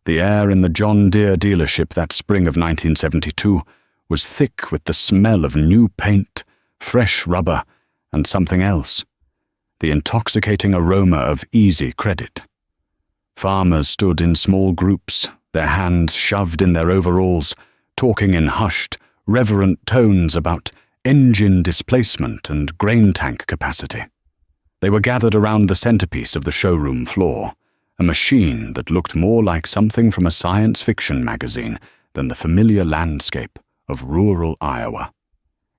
The air in the John Deere dealership that spring of 1972 was thick with the smell of new paint, fresh rubber, and something else, the intoxicating aroma of easy credit. Farmers stood in small groups, their hands shoved in their overalls, talking in hushed, reverent tones about engine displacement and grain tank capacity. They were gathered around the centerpiece of the showroom floor, a machine that looked more like something from a science fiction magazine than the familiar landscape of rural Iowa.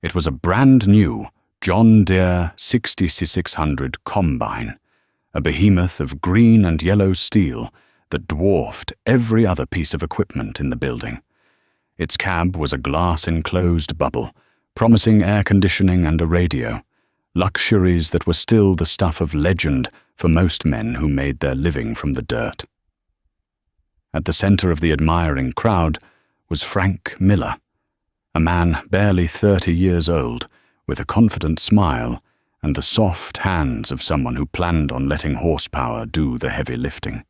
It was a brand new John Deere 6600 Combine, a behemoth of green and yellow steel that dwarfed every other piece of equipment in the building. Its cab was a glass-enclosed bubble, promising air conditioning and a radio, luxuries that were still the stuff of legend for most men who made their living from the dirt. At the center of the admiring crowd was Frank Miller, a man barely 30 years old, with a confident smile and the soft hands of someone who planned on letting horsepower do the heavy lifting.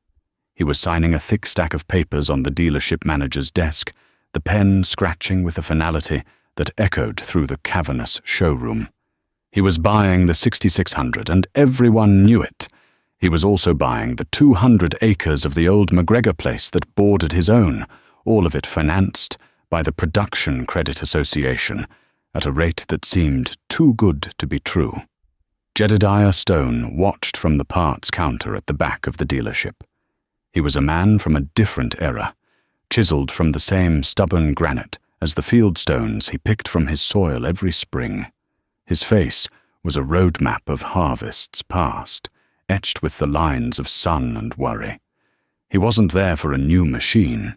He was signing a thick stack of papers on the dealership manager's desk, the pen scratching with a finality that echoed through the cavernous showroom. He was buying the 6600, and everyone knew it. He was also buying the 200 acres of the old McGregor place that bordered his own, all of it financed by the Production Credit Association at a rate that seemed too good to be true. Jedediah Stone watched from the parts counter at the back of the dealership. He was a man from a different era, chiseled from the same stubborn granite as the fieldstones he picked from his soil every spring. His face was a roadmap of harvests past, etched with the lines of sun and worry. He wasn't there for a new machine.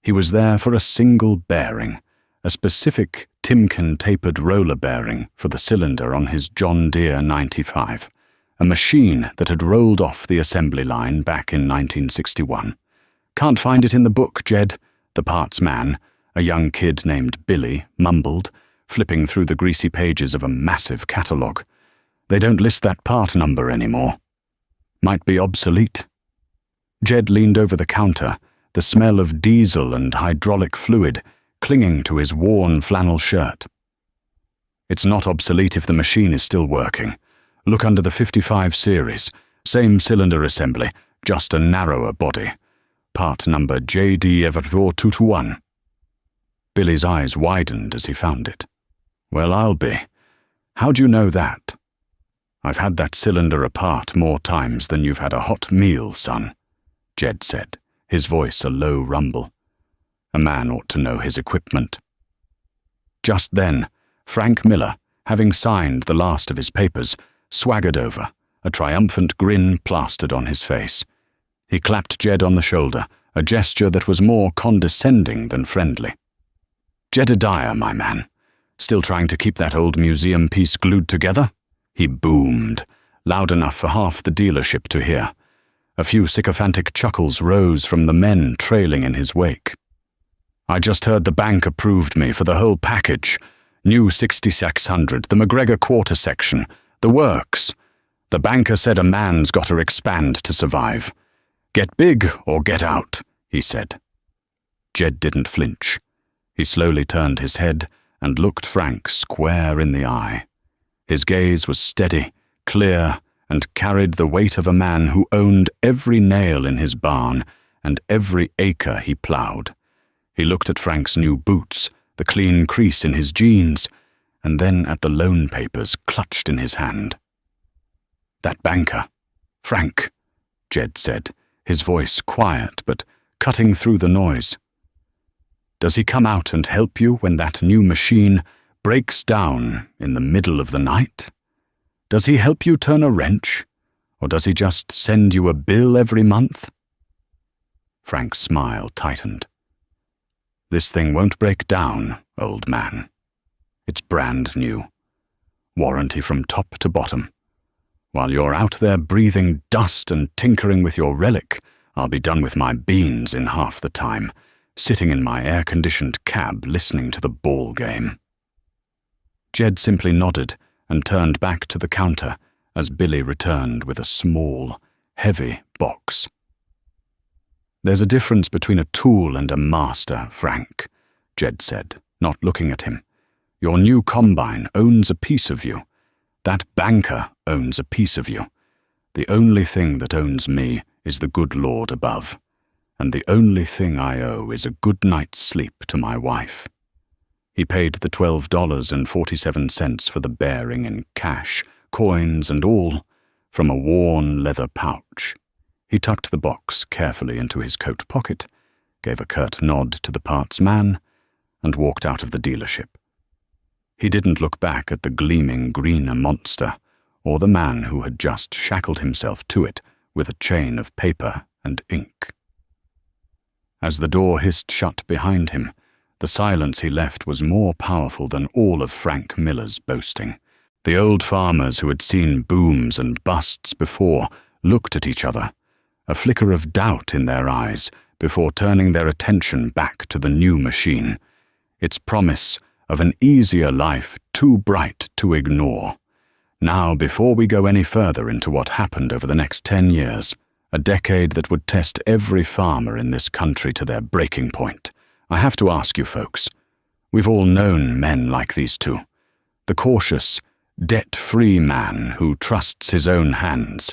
He was there for a single bearing, a specific Timken tapered roller bearing for the cylinder on his John Deere 95, a machine that had rolled off the assembly line back in 1961. "Can't find it in the book, Jed," the parts man, a young kid named Billy, mumbled, flipping through the greasy pages of a massive catalogue. "They don't list that part number anymore. Might be obsolete." Jed leaned over the counter, the smell of diesel and hydraulic fluid clinging to his worn flannel shirt. "It's not obsolete if the machine is still working. Look under the 55 series, same cylinder assembly, just a narrower body. Part number JD Everett 221. Billy's eyes widened as he found it. "Well, I'll be. How'd you know that?" "I've had that cylinder apart more times than you've had a hot meal, son," Jed said, his voice a low rumble. A man ought to know his equipment. Just then, Frank Miller, having signed the last of his papers, swaggered over, a triumphant grin plastered on his face. He clapped Jed on the shoulder, a gesture that was more condescending than friendly. "Jedediah, my man, still trying to keep that old museum piece glued together?" He boomed, loud enough for half the dealership to hear. A few sycophantic chuckles rose from the men trailing in his wake. "I just heard the bank approved me for the whole package. New 6600, the McGregor quarter section, the works. The banker said a man's got to expand to survive. Get big or get out," he said. Jed didn't flinch. He slowly turned his head and looked Frank square in the eye. His gaze was steady, clear, and carried the weight of a man who owned every nail in his barn and every acre he plowed. He looked at Frank's new boots, the clean crease in his jeans, and then at the loan papers clutched in his hand. "That banker, Frank," Jed said, his voice quiet but cutting through the noise. "Does he come out and help you when that new machine breaks down in the middle of the night? Does he help you turn a wrench, or does he just send you a bill every month?" Frank's smile tightened. "This thing won't break down, old man. It's brand new. Warranty from top to bottom. While you're out there breathing dust and tinkering with your relic, I'll be done with my beans in half the time, sitting in my air-conditioned cab listening to the ball game." Jed simply nodded and turned back to the counter as Billy returned with a small, heavy box. "There's a difference between a tool and a master, Frank," Jed said, not looking at him. "Your new combine owns a piece of you. That banker owns a piece of you. The only thing that owns me is the good Lord above, and the only thing I owe is a good night's sleep to my wife." He paid the $12.47 for the bearing in cash, coins and all, from a worn leather pouch. He tucked the box carefully into his coat pocket, gave a curt nod to the parts man, and walked out of the dealership. He didn't look back at the gleaming green monster, or the man who had just shackled himself to it with a chain of paper and ink. As the door hissed shut behind him, the silence he left was more powerful than all of Frank Miller's boasting. The old farmers who had seen booms and busts before looked at each other, a flicker of doubt in their eyes before turning their attention back to the new machine, its promise of an easier life too bright to ignore. Now, before we go any further into what happened over the next 10 years, a decade that would test every farmer in this country to their breaking point, I have to ask you folks, we've all known men like these two, the cautious, debt-free man who trusts his own hands,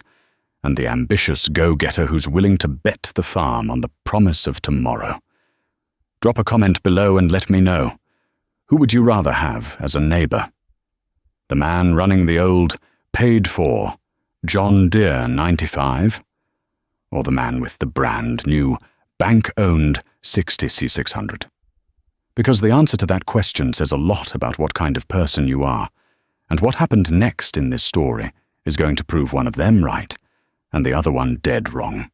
and the ambitious go-getter who's willing to bet the farm on the promise of tomorrow. Drop a comment below and let me know. Who would you rather have as a neighbor? The man running the old, paid-for, John Deere 95? Or the man with the brand new, bank-owned 60C600? Because the answer to that question says a lot about what kind of person you are, and what happened next in this story is going to prove one of them right, and the other one dead wrong.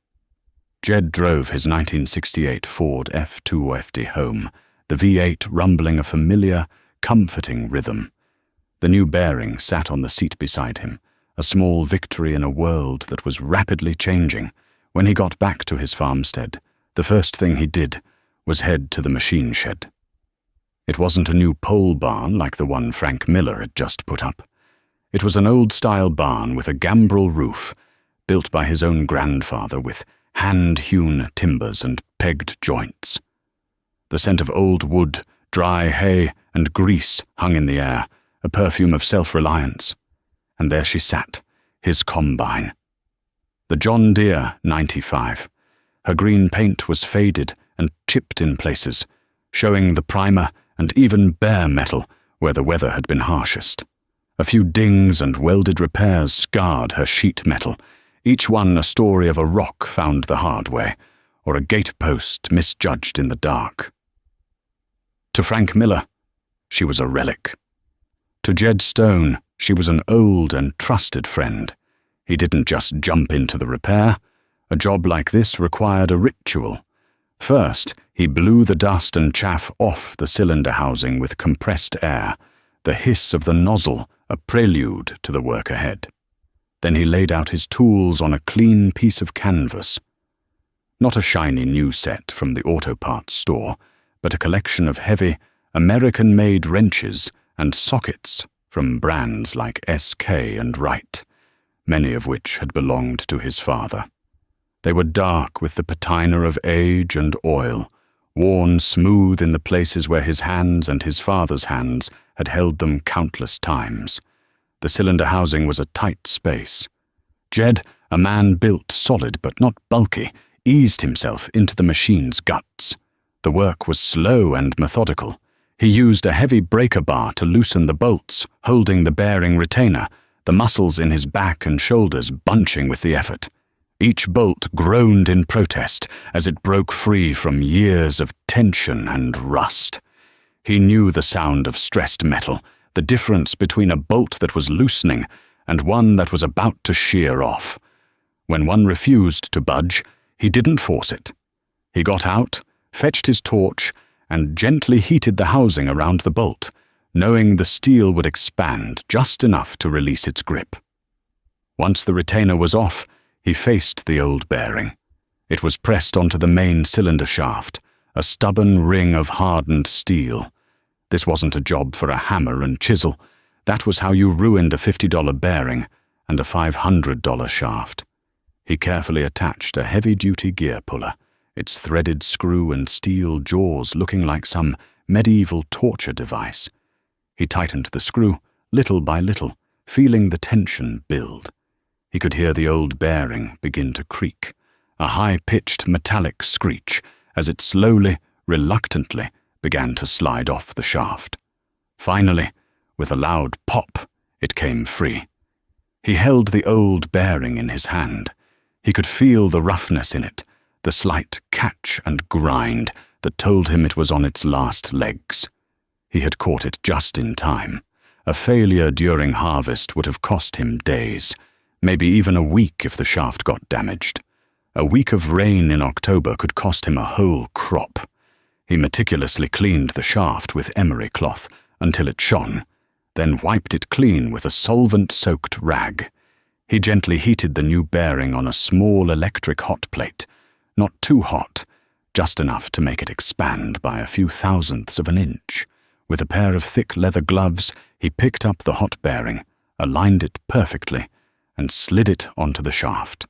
Jed drove his 1968 Ford F250 home, the V8 rumbling a familiar, comforting rhythm. The new bearing sat on the seat beside him, a small victory in a world that was rapidly changing. When he got back to his farmstead, the first thing he did was head to the machine shed. It wasn't a new pole barn like the one Frank Miller had just put up. It was an old-style barn with a gambrel roof, built by his own grandfather with hand-hewn timbers and pegged joints. The scent of old wood, dry hay, and grease hung in the air, a perfume of self-reliance. And there she sat, his combine. The John Deere 95. Her green paint was faded and chipped in places, showing the primer and even bare metal where the weather had been harshest. A few dings and welded repairs scarred her sheet metal, each one a story of a rock found the hard way, or a gatepost misjudged in the dark. To Frank Miller, she was a relic. To Jed Stone, she was an old and trusted friend. He didn't just jump into the repair. A job like this required a ritual. First, he blew the dust and chaff off the cylinder housing with compressed air, the hiss of the nozzle a prelude to the work ahead. Then he laid out his tools on a clean piece of canvas. Not a shiny new set from the auto parts store, but a collection of heavy, American-made wrenches and sockets from brands like SK and Wright, many of which had belonged to his father. They were dark with the patina of age and oil, worn smooth in the places where his hands and his father's hands had held them countless times. The cylinder housing was a tight space. Jed, a man built solid but not bulky, eased himself into the machine's guts. The work was slow and methodical. He used a heavy breaker bar to loosen the bolts, holding the bearing retainer, the muscles in his back and shoulders bunching with the effort. Each bolt groaned in protest as it broke free from years of tension and rust. He knew the sound of stressed metal, the difference between a bolt that was loosening and one that was about to shear off. When one refused to budge, he didn't force it. He got out, fetched his torch, and gently heated the housing around the bolt, knowing the steel would expand just enough to release its grip. Once the retainer was off, he faced the old bearing. It was pressed onto the main cylinder shaft, a stubborn ring of hardened steel. This wasn't a job for a hammer and chisel. That was how you ruined a $50 bearing and a $500 shaft. He carefully attached a heavy-duty gear puller, its threaded screw and steel jaws looking like some medieval torture device. He tightened the screw, little by little, feeling the tension build. He could hear the old bearing begin to creak, a high-pitched metallic screech as it slowly, reluctantly, began to slide off the shaft. Finally, with a loud pop, it came free. He held the old bearing in his hand. He could feel the roughness in it, the slight catch and grind that told him it was on its last legs. He had caught it just in time. A failure during harvest would have cost him days, maybe even a week if the shaft got damaged. A week of rain in October could cost him a whole crop. He meticulously cleaned the shaft with emery cloth until it shone, then wiped it clean with a solvent-soaked rag. He gently heated the new bearing on a small electric hot plate, not too hot, just enough to make it expand by a few thousandths of an inch. With a pair of thick leather gloves, he picked up the hot bearing, aligned it perfectly, and slid it onto the shaft.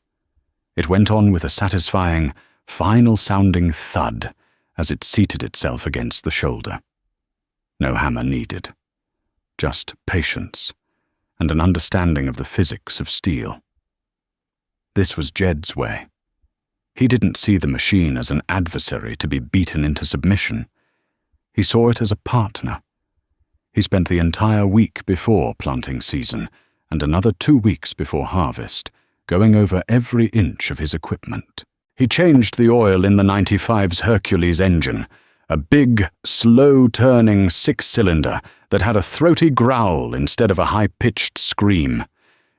It went on with a satisfying, final-sounding thud as it seated itself against the shoulder. No hammer needed. Just patience and an understanding of the physics of steel. This was Jed's way. He didn't see the machine as an adversary to be beaten into submission. He saw it as a partner. He spent the entire week before planting season and another 2 weeks before harvest going over every inch of his equipment. He changed the oil in the 95's Hercules engine, a big, slow-turning 6-cylinder that had a throaty growl instead of a high-pitched scream.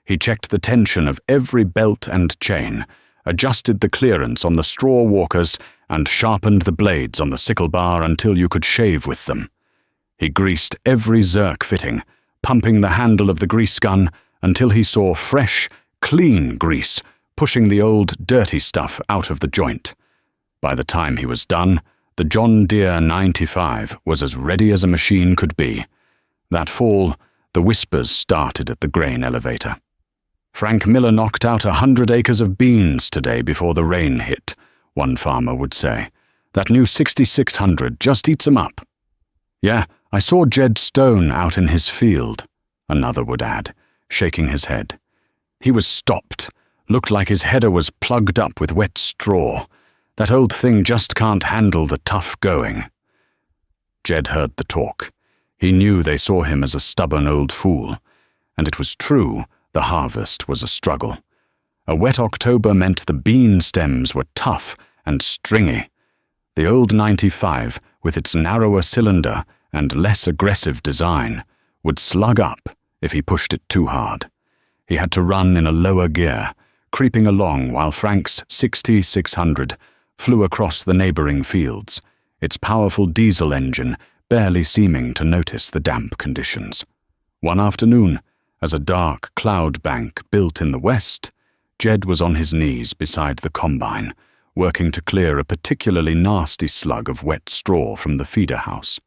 He checked the tension of every belt and chain, adjusted the clearance on the straw walkers, and sharpened the blades on the sickle bar until you could shave with them. He greased every zerk fitting, pumping the handle of the grease gun until he saw fresh, clean grease pushing the old, dirty stuff out of the joint. By the time he was done, the John Deere 95 was as ready as a machine could be. That fall, the whispers started at the grain elevator. "Frank Miller knocked out 100 acres of beans today before the rain hit," one farmer would say. "That new 6600 just eats 'em up." "Yeah, I saw Jed Stone out in his field," another would add, shaking his head. "He was stopped. Looked like his header was plugged up with wet straw. That old thing just can't handle the tough going." Jed heard the talk. He knew they saw him as a stubborn old fool. And it was true, the harvest was a struggle. A wet October meant the bean stems were tough and stringy. The old 95, with its narrower cylinder and less aggressive design, would slug up if he pushed it too hard. He had to run in a lower gear, creeping along while Frank's 6600 flew across the neighboring fields, its powerful diesel engine barely seeming to notice the damp conditions. One afternoon, as a dark cloud bank built in the west, Jed was on his knees beside the combine, working to clear a particularly nasty slug of wet straw from the feeder house.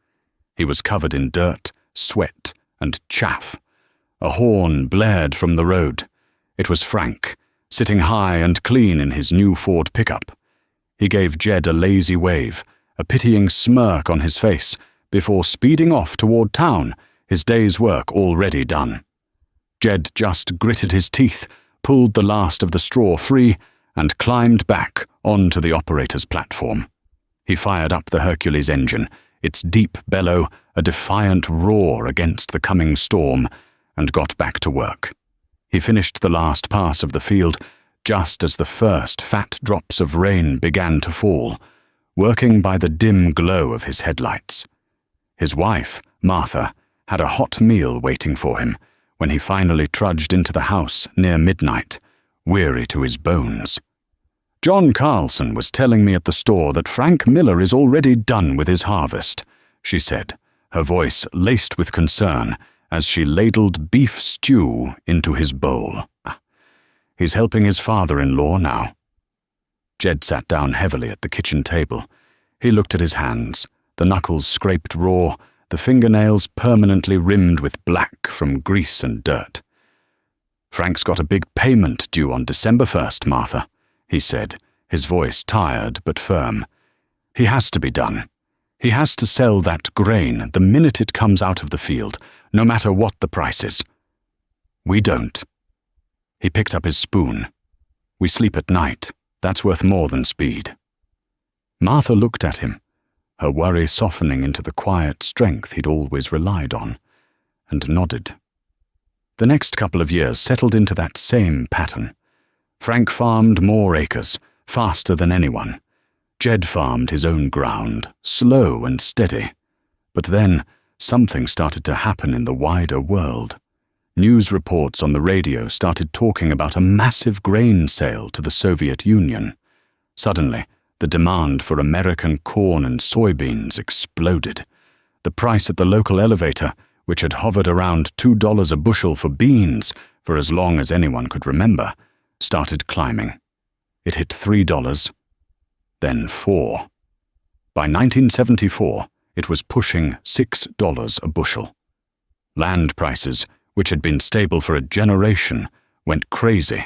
He was covered in dirt, sweat, and chaff. A horn blared from the road. It was Frank, sitting high and clean in his new Ford pickup. He gave Jed a lazy wave, a pitying smirk on his face, before speeding off toward town, his day's work already done. Jed just gritted his teeth, pulled the last of the straw free, and climbed back onto the operator's platform. He fired up the Hercules engine, its deep bellow a defiant roar against the coming storm, and got back to work. He finished the last pass of the field just as the first fat drops of rain began to fall, working by the dim glow of his headlights. His wife, Martha, had a hot meal waiting for him when he finally trudged into the house near midnight, weary to his bones. "John Carlson was telling me at the store that Frank Miller is already done with his harvest," she said, her voice laced with concern as she ladled beef stew into his bowl. "He's helping his father-in-law now." Jed sat down heavily at the kitchen table. He looked at his hands, the knuckles scraped raw, the fingernails permanently rimmed with black from grease and dirt. "Frank's got a big payment due on December 1st, Martha," he said, his voice tired but firm. "He has to be done. He has to sell that grain the minute it comes out of the field, no matter what the price is. We don't." He picked up his spoon. "We sleep at night. That's worth more than speed." Martha looked at him, her worry softening into the quiet strength he'd always relied on, and nodded. The next couple of years settled into that same pattern. Frank farmed more acres, faster than anyone. Jed farmed his own ground, slow and steady. But then, something started to happen in the wider world. News reports on the radio started talking about a massive grain sale to the Soviet Union. Suddenly, the demand for American corn and soybeans exploded. The price at the local elevator, which had hovered around $2 a bushel for beans for as long as anyone could remember, started climbing. It hit $3, then $4. By 1974, it was pushing $6 a bushel. Land prices, which had been stable for a generation, went crazy.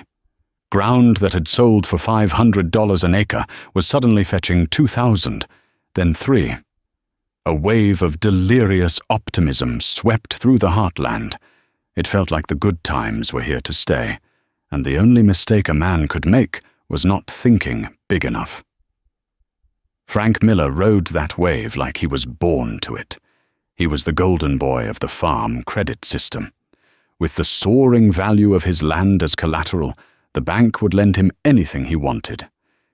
Ground that had sold for $500 an acre was suddenly fetching $2,000, then $3,000. A wave of delirious optimism swept through the heartland. It felt like the good times were here to stay, and the only mistake a man could make was not thinking big enough. Frank Miller rode that wave like he was born to it. He was the golden boy of the farm credit system. With the soaring value of his land as collateral, the bank would lend him anything he wanted.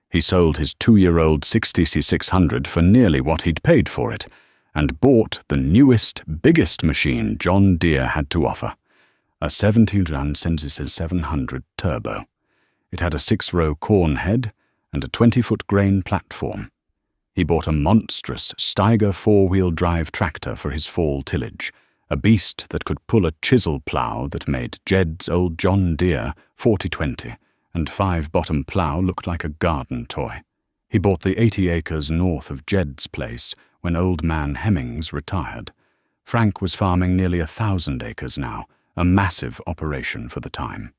He sold his 2-year-old 60C600 for nearly what he'd paid for it, and bought the newest, biggest machine John Deere had to offer, a 700 turbo. It had a 6-row corn head and a 20-foot grain platform. He bought a monstrous Steiger 4-wheel drive tractor for his fall tillage, a beast that could pull a chisel plow that made Jed's old John Deere 4020 and 5-bottom plow looked like a garden toy. He bought the 80 acres north of Jed's place when old man Hemmings retired. Frank was farming nearly 1,000 acres now, a massive operation for the time.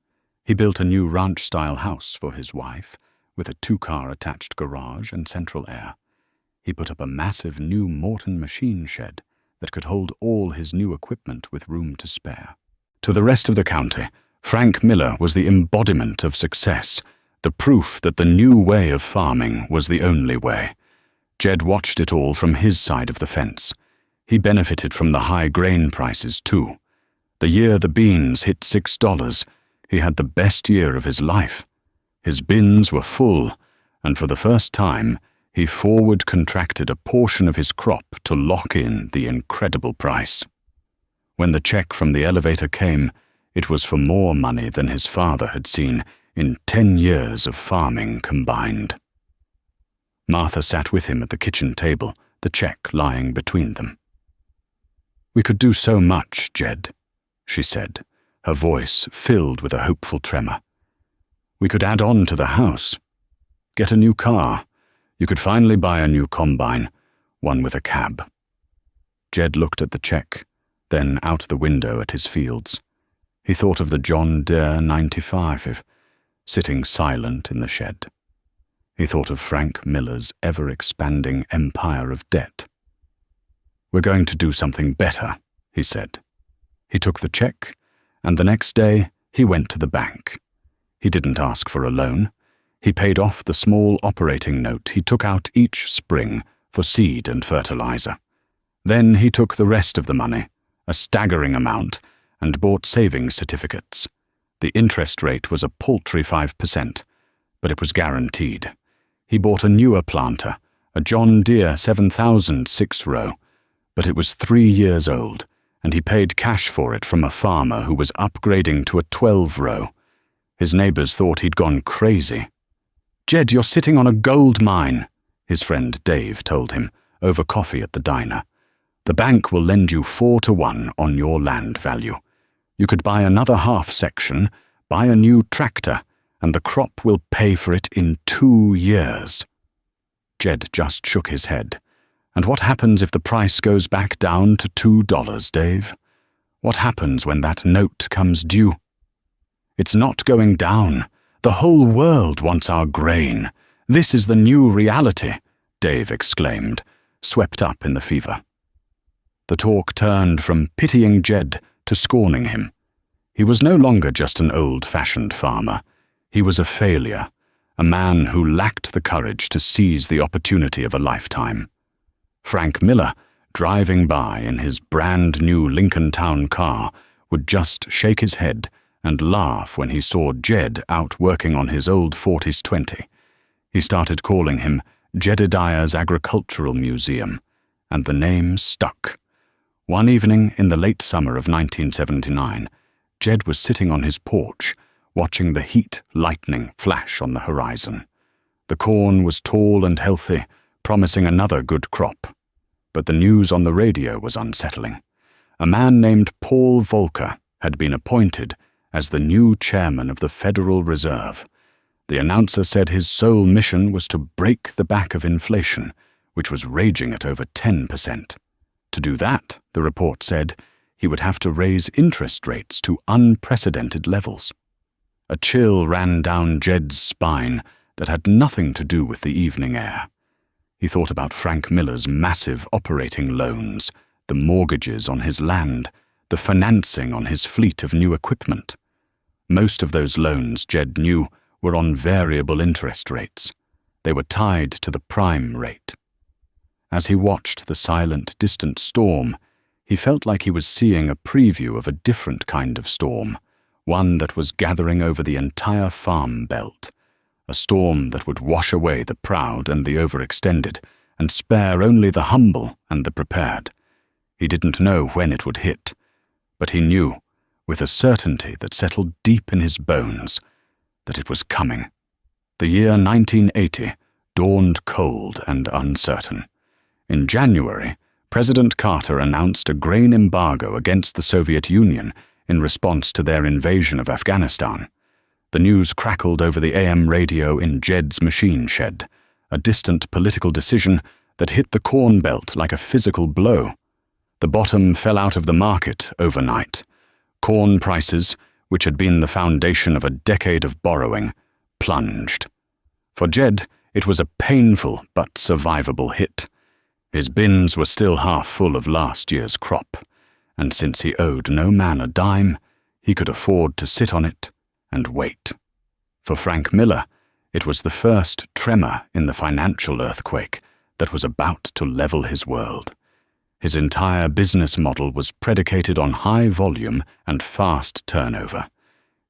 He built a new ranch-style house for his wife, with a 2-car attached garage and central air. He put up a massive new Morton machine shed that could hold all his new equipment with room to spare. To the rest of the county, Frank Miller was the embodiment of success, the proof that the new way of farming was the only way. Jed watched it all from his side of the fence. He benefited from the high grain prices too. The year the beans hit $6, he had the best year of his life. His bins were full, and for the first time, he forward contracted a portion of his crop to lock in the incredible price. When the check from the elevator came, it was for more money than his father had seen in 10 years of farming combined. Martha sat with him at the kitchen table, the check lying between them. "We could do so much, Jed," she said, her voice filled with a hopeful tremor. "We could add on to the house. Get a new car. You could finally buy a new combine, one with a cab." Jed looked at the check, then out the window at his fields. He thought of the John Deere 95, sitting silent in the shed. He thought of Frank Miller's ever-expanding empire of debt. "We're going to do something better," he said. He took the check, and the next day he went to the bank. He didn't ask for a loan. He paid off the small operating note he took out each spring for seed and fertilizer. Then he took the rest of the money, a staggering amount, and bought savings certificates. The interest rate was a paltry 5%, but it was guaranteed. He bought a newer planter, a John Deere 7000 6-row, but it was 3 years old, and he paid cash for it from a farmer who was upgrading to a 12-row. His neighbors thought he'd gone crazy. "Jed, you're sitting on a gold mine," his friend Dave told him, over coffee at the diner. "The bank will lend you 4-to-1 on your land value. You could buy another half section, buy a new tractor, and the crop will pay for it in 2 years." Jed just shook his head. "And what happens if the price goes back down to $2, Dave? What happens when that note comes due?" "It's not going down. The whole world wants our grain. This is the new reality, Dave exclaimed, swept up in the fever. The talk turned from pitying Jed to scorning him. He was no longer just an old-fashioned farmer. He was a failure, a man who lacked the courage to seize the opportunity of a lifetime. Frank Miller, driving by in his brand-new Lincoln Town car, would just shake his head and laugh when he saw Jed out working on his old 40s-20. He started calling him Jedediah's Agricultural Museum, and the name stuck. One evening in the late summer of 1979, Jed was sitting on his porch, watching the heat lightning flash on the horizon. The corn was tall and healthy, promising another good crop. But the news on the radio was unsettling. A man named Paul Volcker had been appointed as the new chairman of the Federal Reserve. The announcer said his sole mission was to break the back of inflation, which was raging at over 10%. To do that, the report said, he would have to raise interest rates to unprecedented levels. A chill ran down Jed's spine that had nothing to do with the evening air. He thought about Frank Miller's massive operating loans, the mortgages on his land, the financing on his fleet of new equipment. Most of those loans, Jed knew, were on variable interest rates. They were tied to the prime rate. As he watched the silent, distant storm, he felt like he was seeing a preview of a different kind of storm, one that was gathering over the entire farm belt, a storm that would wash away the proud and the overextended and spare only the humble and the prepared. He didn't know when it would hit, but he knew, with a certainty that settled deep in his bones, that it was coming. The year 1980 dawned cold and uncertain. In January, President Carter announced a grain embargo against the Soviet Union in response to their invasion of Afghanistan. The news crackled over the AM radio in Jed's machine shed, a distant political decision that hit the Corn Belt like a physical blow. The bottom fell out of the market overnight. Corn prices, which had been the foundation of a decade of borrowing, plunged. For Jed, it was a painful but survivable hit. His bins were still half full of last year's crop, and since he owed no man a dime, he could afford to sit on it and wait. For Frank Miller, it was the first tremor in the financial earthquake that was about to level his world. His entire business model was predicated on high volume and fast turnover.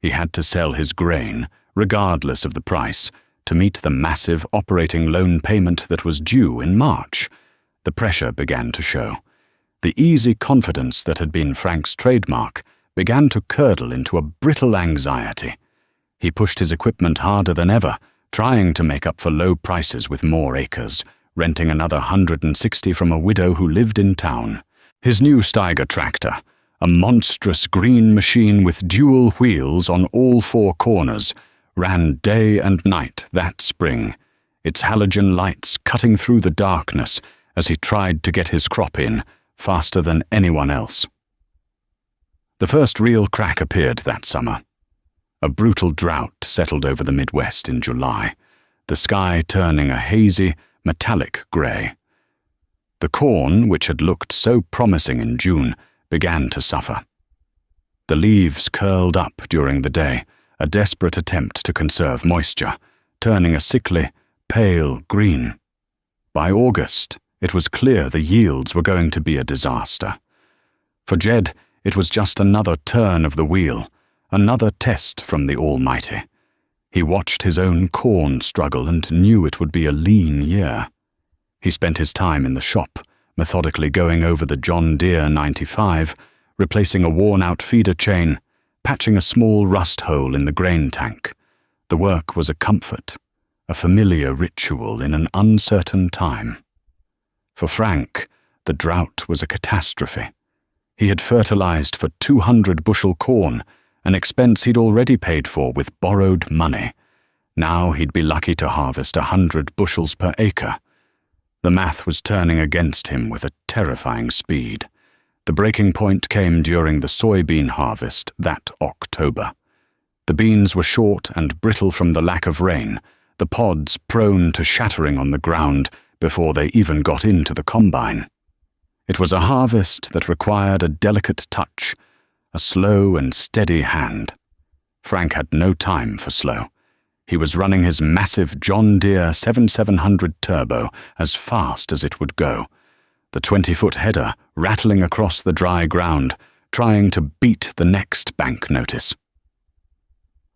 He had to sell his grain, regardless of the price, to meet the massive operating loan payment that was due in March. The pressure began to show. The easy confidence that had been Frank's trademark began to curdle into a brittle anxiety. He pushed his equipment harder than ever, trying to make up for low prices with more acres, renting another 160 from a widow who lived in town. His new Steiger tractor, a monstrous green machine with dual wheels on all four corners, ran day and night that spring, its halogen lights cutting through the darkness as he tried to get his crop in faster than anyone else. The first real crack appeared that summer. A brutal drought settled over the Midwest in July, the sky turning a hazy, metallic grey. The corn, which had looked so promising in June, began to suffer. The leaves curled up during the day, a desperate attempt to conserve moisture, turning a sickly, pale green. By August, it was clear the yields were going to be a disaster. For Jed, it was just another turn of the wheel, another test from the Almighty. He watched his own corn struggle and knew it would be a lean year. He spent his time in the shop, methodically going over the John Deere 95, replacing a worn-out feeder chain, patching a small rust hole in the grain tank. The work was a comfort, a familiar ritual in an uncertain time. For Frank, the drought was a catastrophe. He had fertilized for 200 bushel corn, an expense he'd already paid for with borrowed money. Now he'd be lucky to harvest 100 bushels per acre. The math was turning against him with a terrifying speed. The breaking point came during the soybean harvest that October. The beans were short and brittle from the lack of rain, the pods prone to shattering on the ground before they even got into the combine. It was a harvest that required a delicate touch, a slow and steady hand. Frank had no time for slow. He was running his massive John Deere 7700 turbo as fast as it would go, the 20-foot header rattling across the dry ground, trying to beat the next bank notice.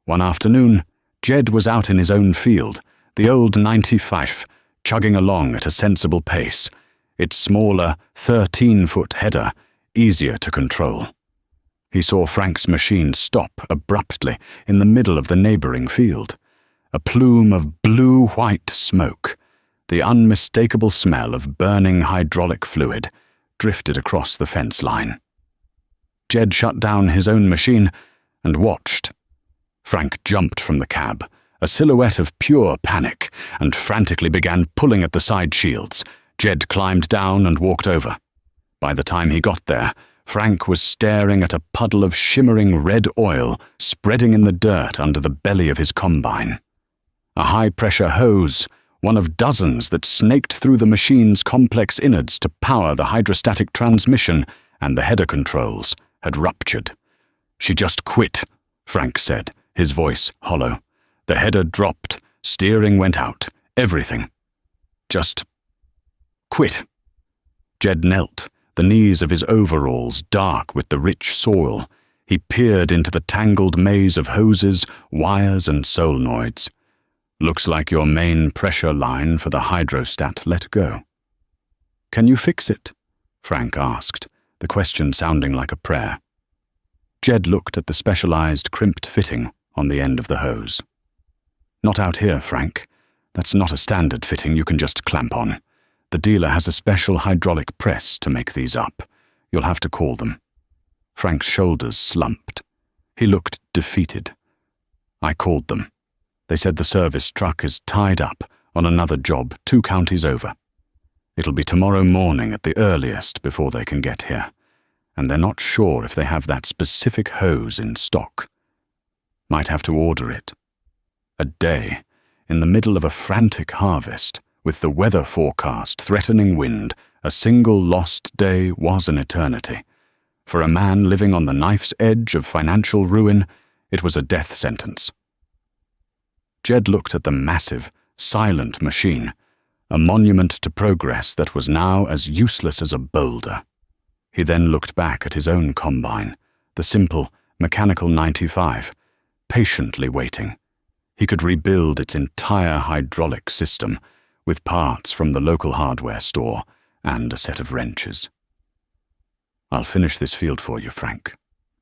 One afternoon, Jed was out in his own field, the old 95, chugging along at a sensible pace, its smaller 13-foot header easier to control. He saw Frank's machine stop abruptly in the middle of the neighboring field. A plume of blue-white smoke, the unmistakable smell of burning hydraulic fluid, drifted across the fence line. Jed shut down his own machine and watched. Frank jumped from the cab, a silhouette of pure panic, and frantically began pulling at the side shields. Jed climbed down and walked over. By the time he got there, Frank was staring at a puddle of shimmering red oil spreading in the dirt under the belly of his combine. A high-pressure hose, one of dozens that snaked through the machine's complex innards to power the hydrostatic transmission and the header controls, had ruptured. "She just quit," Frank said, his voice hollow. The header dropped, steering went out, everything. Just quit. Jed knelt, the knees of his overalls dark with the rich soil. He peered into the tangled maze of hoses, wires, and solenoids. "Looks like your main pressure line for the hydrostat let go." "Can you fix it?" Frank asked, the question sounding like a prayer. Jed looked at the specialized crimped fitting on the end of the hose. "Not out here, Frank. That's not a standard fitting you can just clamp on. The dealer has a special hydraulic press to make these up. You'll have to call them." Frank's shoulders slumped. He looked defeated. "I called them. They said the service truck is tied up on another job 2 counties over. It'll be tomorrow morning at the earliest before they can get here, and they're not sure if they have that specific hose in stock. Might have to order it." A day, in the middle of a frantic harvest, with the weather forecast threatening wind, a single lost day was an eternity. For a man living on the knife's edge of financial ruin, it was a death sentence. Jed looked at the massive, silent machine, a monument to progress that was now as useless as a boulder. He then looked back at his own combine, the simple, mechanical 95, patiently waiting. He could rebuild its entire hydraulic system with parts from the local hardware store and a set of wrenches. "I'll finish this field for you, Frank,"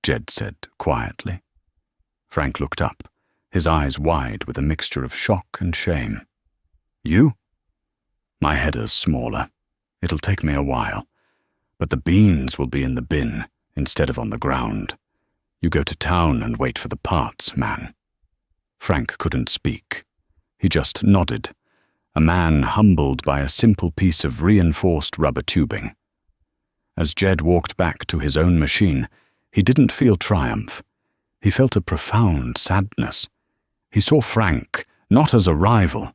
Jed said quietly. Frank looked up, his eyes wide with a mixture of shock and shame. "You?" "My header's smaller. It'll take me a while. But the beans will be in the bin instead of on the ground. You go to town and wait for the parts, man." Frank couldn't speak. He just nodded, a man humbled by a simple piece of reinforced rubber tubing. As Jed walked back to his own machine, he didn't feel triumph. He felt a profound sadness. He saw Frank not as a rival,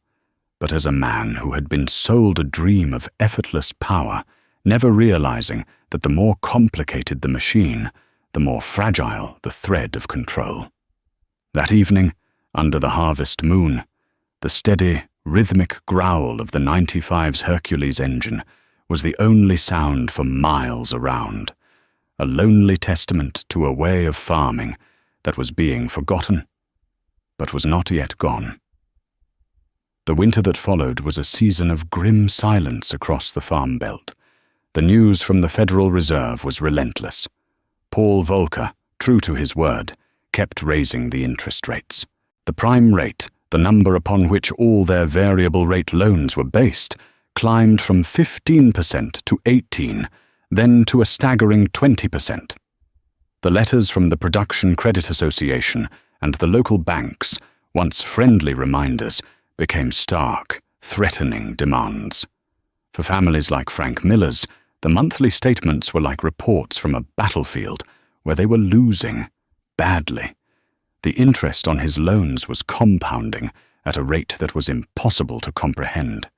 but as a man who had been sold a dream of effortless power, never realizing that the more complicated the machine, the more fragile the thread of control. That evening, under the harvest moon, the steady, rhythmic growl of the 95's Hercules engine was the only sound for miles around, a lonely testament to a way of farming that was being forgotten, but was not yet gone. The winter that followed was a season of grim silence across the farm belt. The news from the Federal Reserve was relentless. Paul Volcker, true to his word, kept raising the interest rates. The prime rate, the number upon which all their variable rate loans were based, climbed from 15% to 18%, then to a staggering 20%. The letters from the Production Credit Association and the local banks, once friendly reminders, became stark, threatening demands. For families like Frank Miller's, the monthly statements were like reports from a battlefield where they were losing badly. The interest on his loans was compounding at a rate that was impossible to comprehend.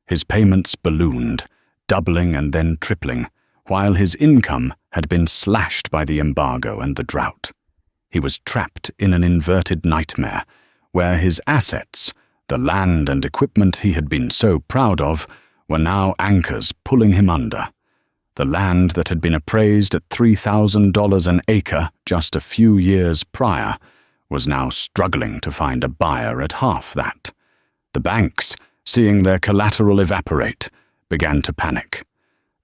His payments ballooned, doubling and then tripling, while his income had been slashed by the embargo and the drought. He was trapped in an inverted nightmare, where his assets, the land and equipment he had been so proud of, were now anchors pulling him under. The land that had been appraised at $3,000 an acre just a few years prior was now struggling to find a buyer at half that. The banks, seeing their collateral evaporate, began to panic.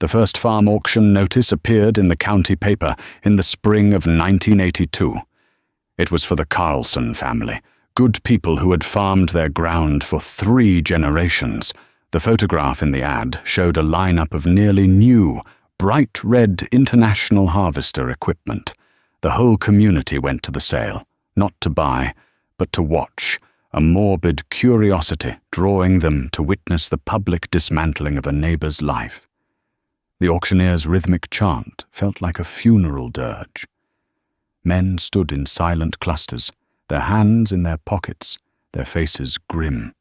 The first farm auction notice appeared in the county paper in the spring of 1982. It was for the Carlson family, good people who had farmed their ground for 3 generations. The photograph in the ad showed a lineup of nearly new, bright red International Harvester equipment. The whole community went to the sale, not to buy, but to watch, a morbid curiosity drawing them to witness the public dismantling of a neighbor's life. The auctioneer's rhythmic chant felt like a funeral dirge. Men stood in silent clusters, their hands in their pockets, their faces grim.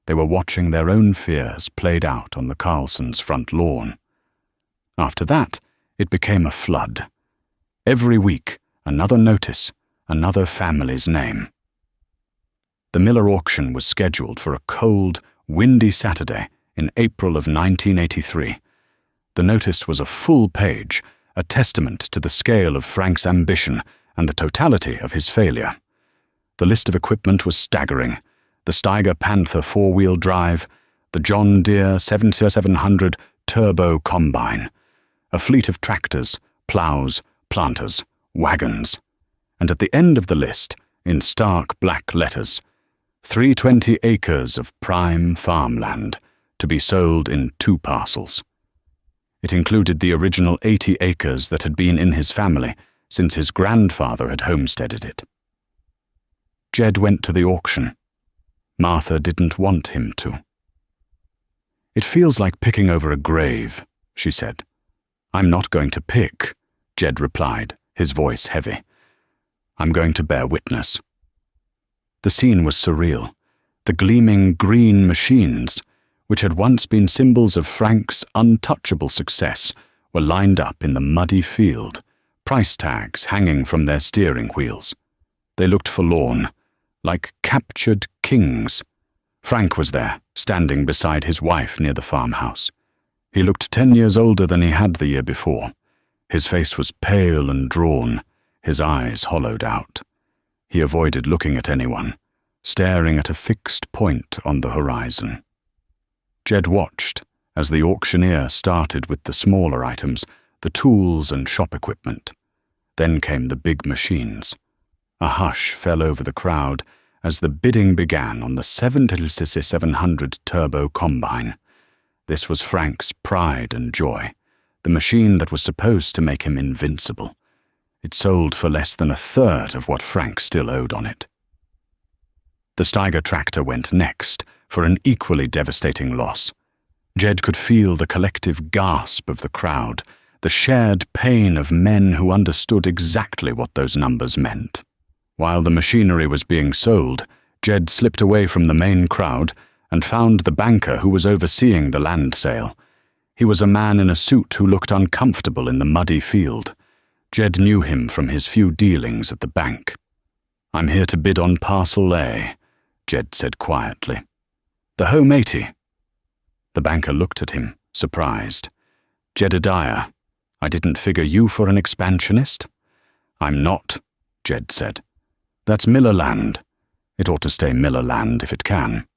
They were watching their own fears played out on the Carlsons' front lawn. After that, it became a flood. Every week, another notice, another family's name. The Miller auction was scheduled for a cold, windy Saturday in April of 1983. The notice was a full page, a testament to the scale of Frank's ambition and the totality of his failure. The list of equipment was staggering. The Steiger Panther 4-wheel drive, the John Deere 7700 turbo combine, a fleet of tractors, plows, planters, wagons. And at the end of the list, in stark black letters, 320 acres of prime farmland to be sold in 2 parcels. It included the original 80 acres that had been in his family since his grandfather had homesteaded it. Jed went to the auction. Martha didn't want him to. "It feels like picking over a grave," she said. "I'm not going to pick," Jed replied, his voice heavy. "I'm going to bear witness." The scene was surreal. The gleaming green machines, which had once been symbols of Frank's untouchable success, were lined up in the muddy field, price tags hanging from their steering wheels. They looked forlorn, like captured kings. Frank was there, standing beside his wife near the farmhouse. He looked 10 years older than he had the year before. His face was pale and drawn, his eyes hollowed out. He avoided looking at anyone, staring at a fixed point on the horizon. Jed watched as the auctioneer started with the smaller items, the tools and shop equipment. Then came the big machines. A hush fell over the crowd as the bidding began on the 7700 turbo combine. This was Frank's pride and joy, the machine that was supposed to make him invincible. It sold for less than 1/3 of what Frank still owed on it. The Steiger tractor went next, for an equally devastating loss. Jed could feel the collective gasp of the crowd, the shared pain of men who understood exactly what those numbers meant. While the machinery was being sold, Jed slipped away from the main crowd and found the banker who was overseeing the land sale. He was a man in a suit who looked uncomfortable in the muddy field. Jed knew him from his few dealings at the bank. "I'm here to bid on Parcel A," Jed said quietly. "The home 80. The banker looked at him, surprised. "Jedediah, I didn't figure you for an expansionist." "I'm not," Jed said. "That's Miller land. It ought to stay Miller land if it can."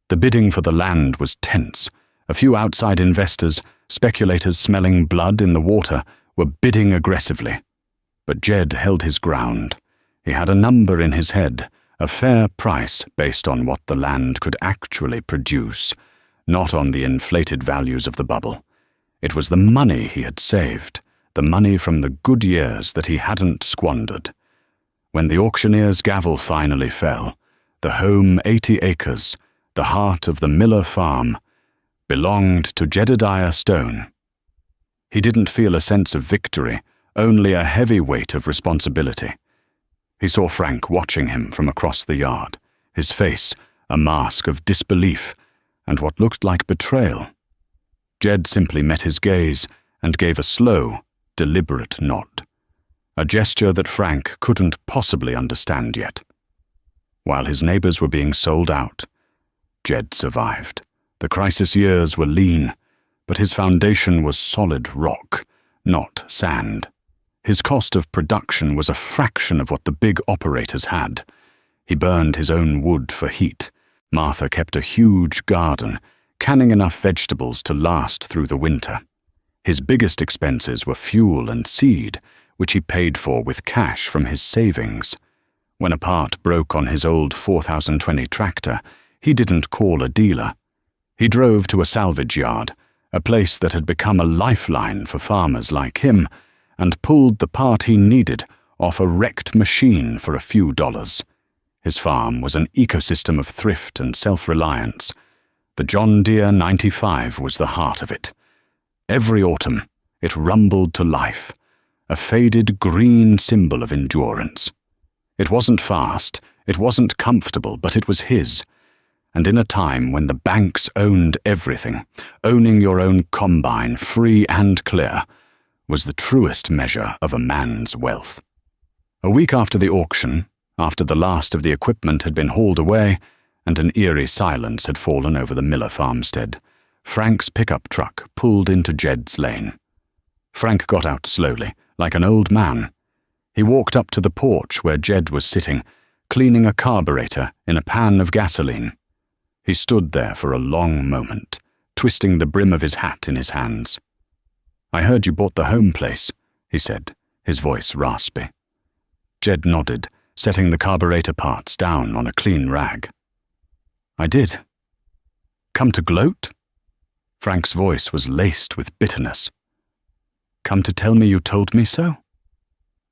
The bidding for the land was tense. A few outside investors, speculators smelling blood in the water, were bidding aggressively. But Jed held his ground. He had a number in his head, a fair price based on what the land could actually produce, not on the inflated values of the bubble. It was the money he had saved, the money from the good years that he hadn't squandered. When the auctioneer's gavel finally fell, the home 80 acres, the heart of the Miller farm, belonged to Jedediah Stone. He didn't feel a sense of victory, only a heavy weight of responsibility. He saw Frank watching him from across the yard, his face a mask of disbelief and what looked like betrayal. Jed simply met his gaze and gave a slow, deliberate nod, a gesture that Frank couldn't possibly understand yet. While his neighbors were being sold out, Jed survived. The crisis years were lean, but his foundation was solid rock, not sand. His cost of production was a fraction of what the big operators had. He burned his own wood for heat. Martha kept a huge garden, canning enough vegetables to last through the winter. His biggest expenses were fuel and seed, which he paid for with cash from his savings. When a part broke on his old 4020 tractor, he didn't call a dealer. He drove to a salvage yard, a place that had become a lifeline for farmers like him, and pulled the part he needed off a wrecked machine for a few dollars. His farm was an ecosystem of thrift and self-reliance. The John Deere 95 was the heart of it. Every autumn, it rumbled to life, a faded green symbol of endurance. It wasn't fast, it wasn't comfortable, but it was his. And in a time when the banks owned everything, owning your own combine, free and clear, was the truest measure of a man's wealth. A week after the auction, after the last of the equipment had been hauled away and an eerie silence had fallen over the Miller farmstead, Frank's pickup truck pulled into Jed's lane. Frank got out slowly, like an old man. He walked up to the porch where Jed was sitting, cleaning a carburetor in a pan of gasoline. He stood there for a long moment, twisting the brim of his hat in his hands. "I heard you bought the home place," he said, his voice raspy. Jed nodded, setting the carburetor parts down on a clean rag. "I did." "Come to gloat?" Frank's voice was laced with bitterness. "Come to tell me you told me so?"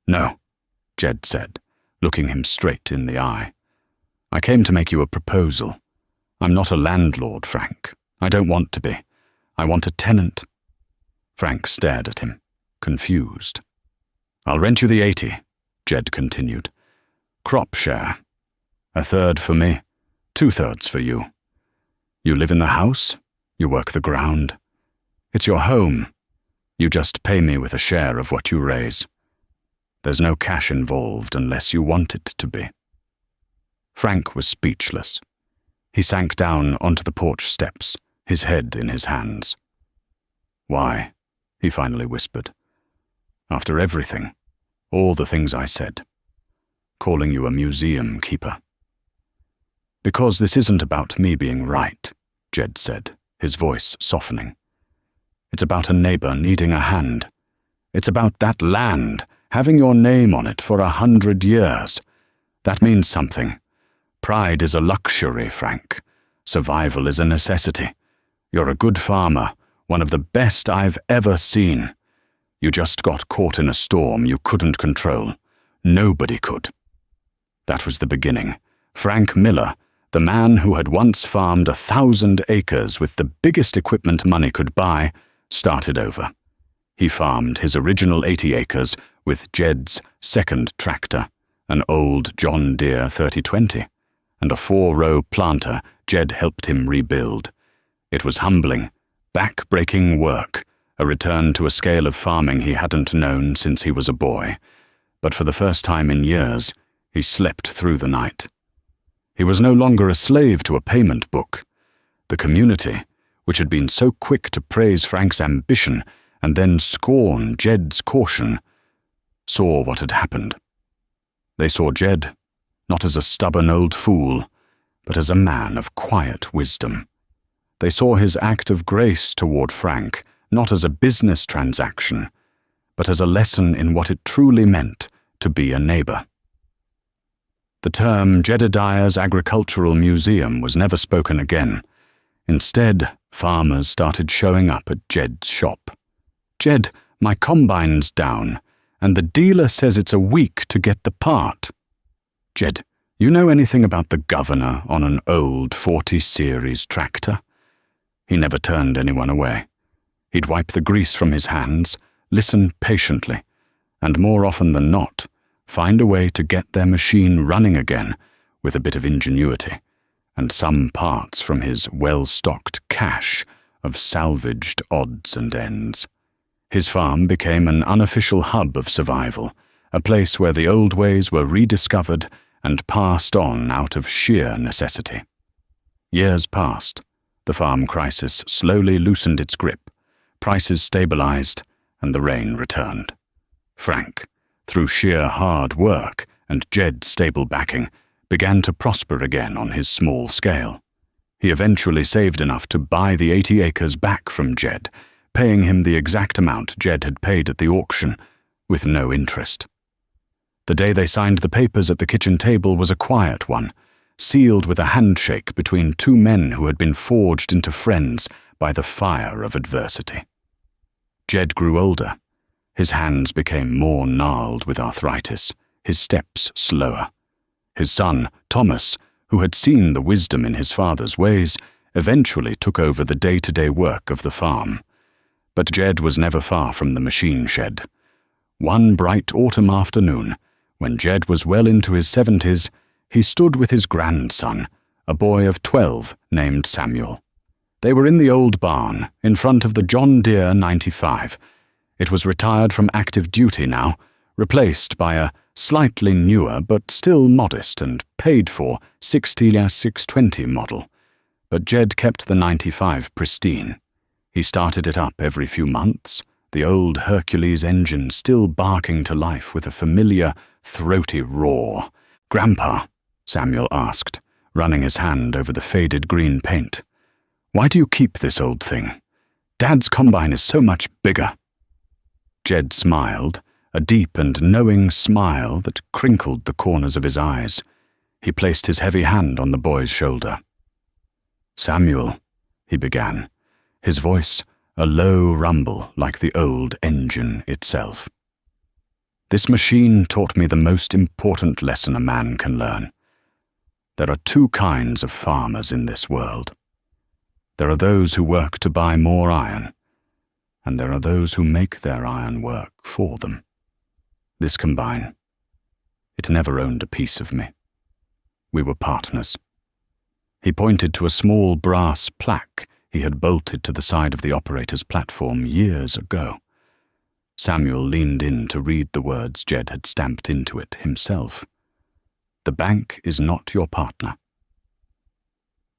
"No," Jed said, looking him straight in the eye. "I came to make you a proposal. I'm not a landlord, Frank. I don't want to be. I want a tenant." Frank stared at him, confused. "I'll rent you the 80, Jed continued. "Crop share. 1/3 for me, 2/3 for you. You live in the house, you work the ground. It's your home. You just pay me with a share of what you raise. There's no cash involved unless you want it to be." Frank was speechless. He sank down onto the porch steps, his head in his hands. "Why?" he finally whispered. "After everything, all the things I said, calling you a museum keeper." "Because this isn't about me being right," Jed said, his voice softening. "It's about a neighbor needing a hand. It's about that land, having your name on it for 100 years. That means something. Pride is a luxury, Frank. Survival is a necessity. You're a good farmer, one of the best I've ever seen. You just got caught in a storm you couldn't control. Nobody could." That was the beginning. Frank Miller, the man who had once farmed 1,000 acres with the biggest equipment money could buy, started over. He farmed his original 80 acres with Jed's second tractor, an old John Deere 3020, and a 4-row planter Jed helped him rebuild. It was humbling, back-breaking work, a return to a scale of farming he hadn't known since he was a boy. But for the first time in years, he slept through the night. He was no longer a slave to a payment book. The community, which had been so quick to praise Frank's ambition and then scorn Jed's caution, saw what had happened. They saw Jed, not as a stubborn old fool, but as a man of quiet wisdom. They saw his act of grace toward Frank not as a business transaction, but as a lesson in what it truly meant to be a neighbor. The term Jedediah's Agricultural Museum was never spoken again. Instead, farmers started showing up at Jed's shop. "Jed, my combine's down, and the dealer says it's a week to get the part." "Jed, you know anything about the governor on an old 40 series tractor?" He never turned anyone away. He'd wipe the grease from his hands, listen patiently, and more often than not, find a way to get their machine running again with a bit of ingenuity, and some parts from his well-stocked cache of salvaged odds and ends. His farm became an unofficial hub of survival, a place where the old ways were rediscovered and passed on out of sheer necessity. Years passed. The farm crisis slowly loosened its grip, prices stabilized, and the rain returned. Frank, through sheer hard work and Jed's stable backing, began to prosper again on his small scale. He eventually saved enough to buy the 80 acres back from Jed, paying him the exact amount Jed had paid at the auction, with no interest. The day they signed the papers at the kitchen table was a quiet one, sealed with a handshake between two men who had been forged into friends by the fire of adversity. Jed grew older. His hands became more gnarled with arthritis, his steps slower. His son, Thomas, who had seen the wisdom in his father's ways, eventually took over the day-to-day work of the farm. But Jed was never far from the machine shed. One bright autumn afternoon, when Jed was well into his 70s, he stood with his grandson, a boy of 12 named Samuel. They were in the old barn, in front of the John Deere 95. It was retired from active duty now, replaced by a slightly newer but still modest and paid-for 620 model. But Jed kept the 95 pristine. He started it up every few months, the old Hercules engine still barking to life with a familiar, throaty roar. "Grandpa," Samuel asked, running his hand over the faded green paint, "why do you keep this old thing? Dad's combine is so much bigger." Jed smiled, a deep and knowing smile that crinkled the corners of his eyes. He placed his heavy hand on the boy's shoulder. "Samuel," he began, his voice a low rumble like the old engine itself. "This machine taught me the most important lesson a man can learn. There are two kinds of farmers in this world. There are those who work to buy more iron, and there are those who make their iron work for them. This combine, it never owned a piece of me. We were partners." He pointed to a small brass plaque he had bolted to the side of the operator's platform years ago. Samuel leaned in to read the words Jed had stamped into it himself. "The bank is not your partner.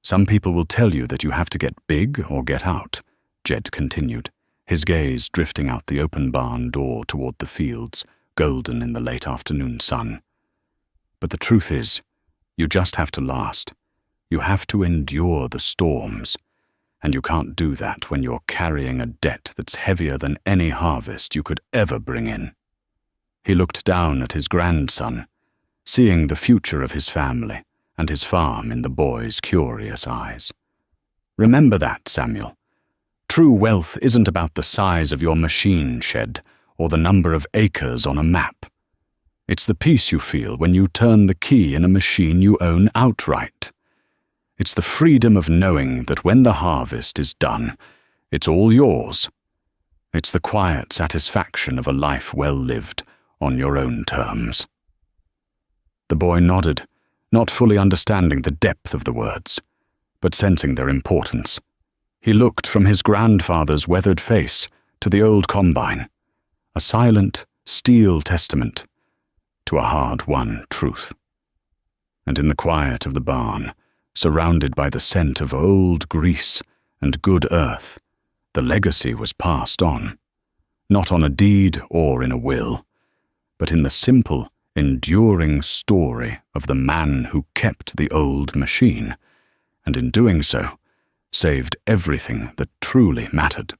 Some people will tell you that you have to get big or get out," Jed continued, his gaze drifting out the open barn door toward the fields, golden in the late afternoon sun. "But the truth is, you just have to last. You have to endure the storms. And you can't do that when you're carrying a debt that's heavier than any harvest you could ever bring in." He looked down at his grandson, seeing the future of his family and his farm in the boy's curious eyes. "Remember that, Samuel. True wealth isn't about the size of your machine shed or the number of acres on a map. It's the peace you feel when you turn the key in a machine you own outright. It's the freedom of knowing that when the harvest is done, it's all yours. It's the quiet satisfaction of a life well lived on your own terms." The boy nodded, not fully understanding the depth of the words, but sensing their importance. He looked from his grandfather's weathered face to the old combine, a silent, steel testament to a hard-won truth. And in the quiet of the barn, surrounded by the scent of old grease and good earth, the legacy was passed on, not on a deed or in a will, but in the simple, enduring story of the man who kept the old machine, and in doing so, saved everything that truly mattered.